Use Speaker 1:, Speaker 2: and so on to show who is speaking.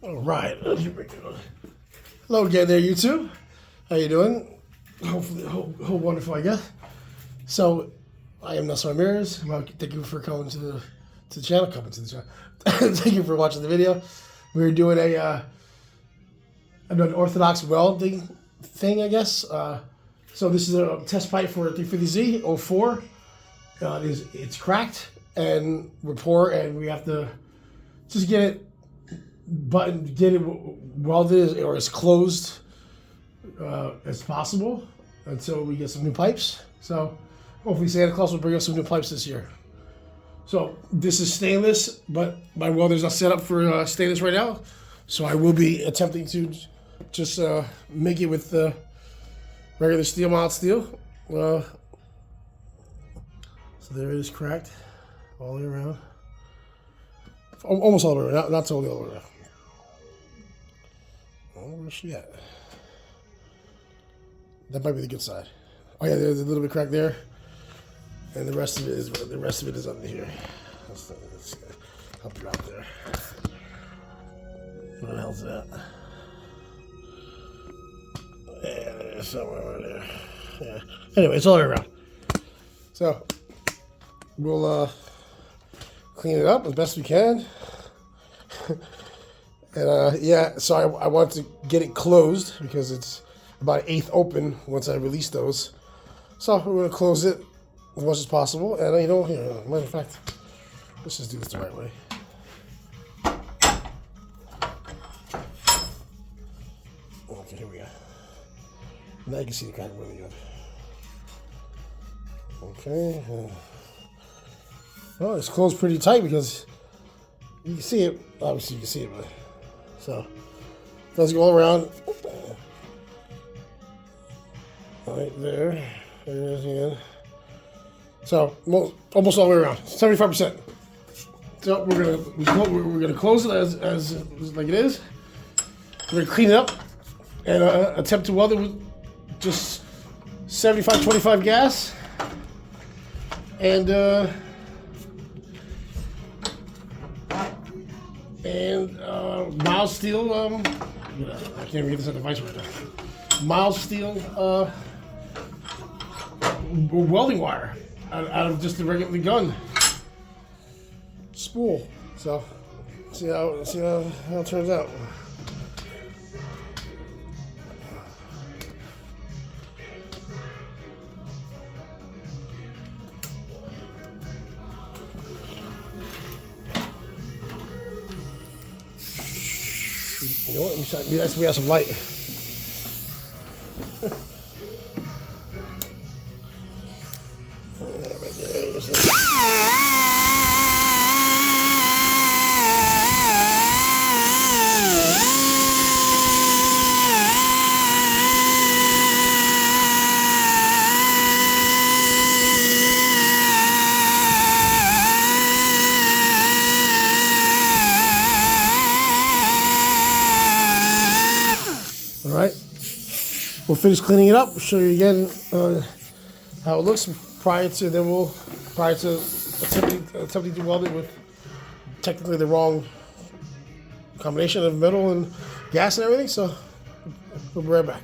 Speaker 1: All right. Hello again there, YouTube. How you doing? Hopefully, hope wonderful, I guess. So, I am Nelson Ramirez. Well, thank you for coming to the channel. Thank you for watching the video. We're doing an orthodox welding thing, I guess. So this is a test pipe for a 350Z 04. It's cracked and we're poor, and we have to just get it welded or as closed as possible until we get some new pipes. So hopefully Santa Claus will bring us some new pipes this year. So this is stainless, but my welder's not set up for stainless right now. So I will be attempting to just make it with regular steel, mild steel. So there it is, cracked all the way around. Almost all the way around, not totally all the way around. Oh, where's she at? That might be the good side. Oh yeah, there's a little bit cracked there, and the rest of it is under here. Let's help you out there. What the hell's that? Yeah, there's somewhere over there. Yeah. Anyway, it's all the way around. So we'll clean it up as best we can. And yeah, so I want to get it closed because it's about 1/8 open once I release those. So we're going to close it as much as possible. And you know, here, matter of fact, let's just do this the right way. Okay, here we go. Now you can see the kind of really good. Okay. Well, it's closed pretty tight because you can see it. Obviously, you can see it, but so it does go all around. Right there. There it is again. So almost all the way around, 75%. So we're gonna close it as like it is. We're gonna clean it up and attempt to weld it with just 75-25 gas and mild steel. I can't even get this on the device right now. Mild steel welding wire out of just the regular gun spool. So see how it turns out. You know what? We have some light. All right, we'll finish cleaning it up. We'll show you again how it looks prior to attempting to weld it with technically the wrong combination of metal and gas and everything. So we'll be right back.